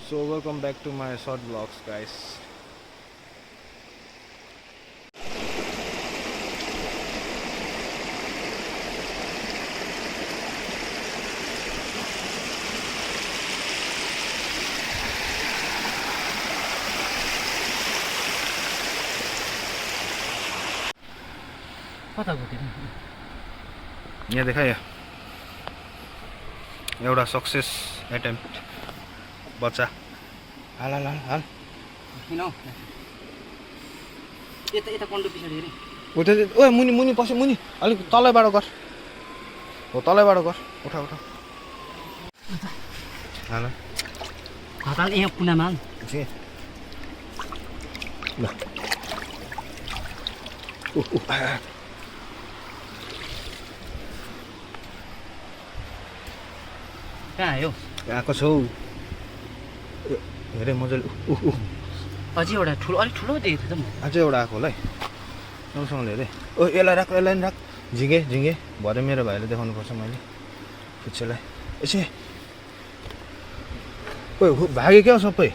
So welcome back to my short vlogs, guys. कता गयो यहाँ देखायो एउटा सक्सेस एटेम्प्ट बच्चा हाल हाल हाल हाल किन हौ यता यता कन्डो पछाडि हेरे उठे ओए मुनि मुनि पछि मुनि अलिक तलैबाट गर हो तलैबाट गर उठा उठा हाल हताल यहाँ कुनामा हाल जी ल कहाँ आयो आएको छौ हेरे मजाले अझै एउटा ठुलो अलिक ठुलो देखेको थियो त म अझै एउटा आएको होला है राम्रोसँगले हेरे ओ यसलाई राख यसलाई नि राख झिँगे झिँगे भरे मेरो भाइले देखाउनु पर्छ मैले पुच्छेलाई यसै ओ भाग्यो क्या हो सबै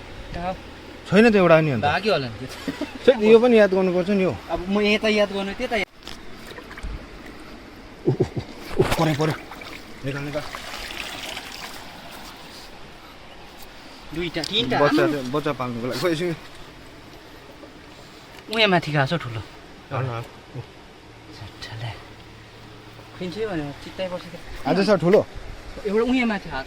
छैन त एउटा नि अन्त भाग्यो होला नि यो पनि याद गर्नुपर्छ नि हो अब म यता याद गर्नु त्यता परे परे निकाल निकाल दुईटा तीनटा बच्चा पाल्नुको लागि खोइ एकछिन उहाँ माथि गएको छ ठुलो हाल हाल झट्टले खिन्छै भने चित्तै पर्छ आज छ ठुलो एउटा उहाँ माथि हात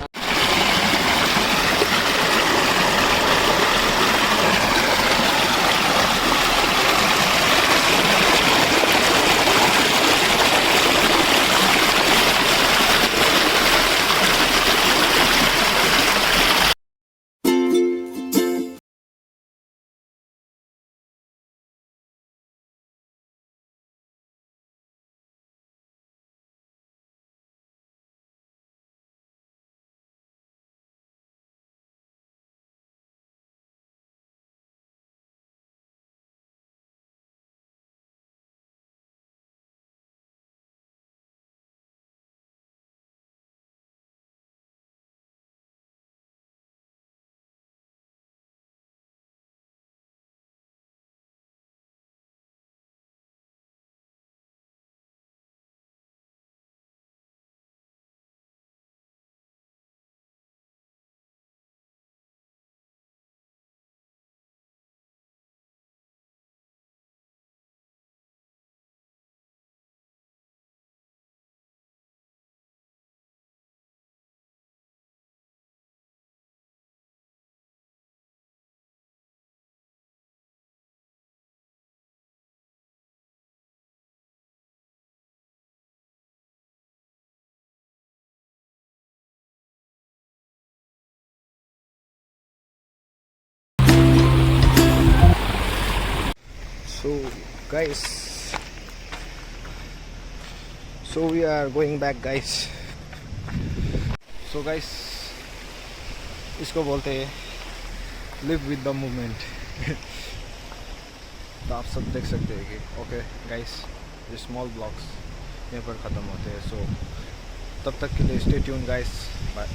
So guys, so we are going back guys. So guys, इसको बोलते हैं live with the moment. तो आप सब देख सकते हैं कि ओके गाइस ये स्मॉल ब्लॉग्स यहाँ पर ख़त्म होते हैं. सो तब तक के लिए स्टे ट्यून गाइस, बाय.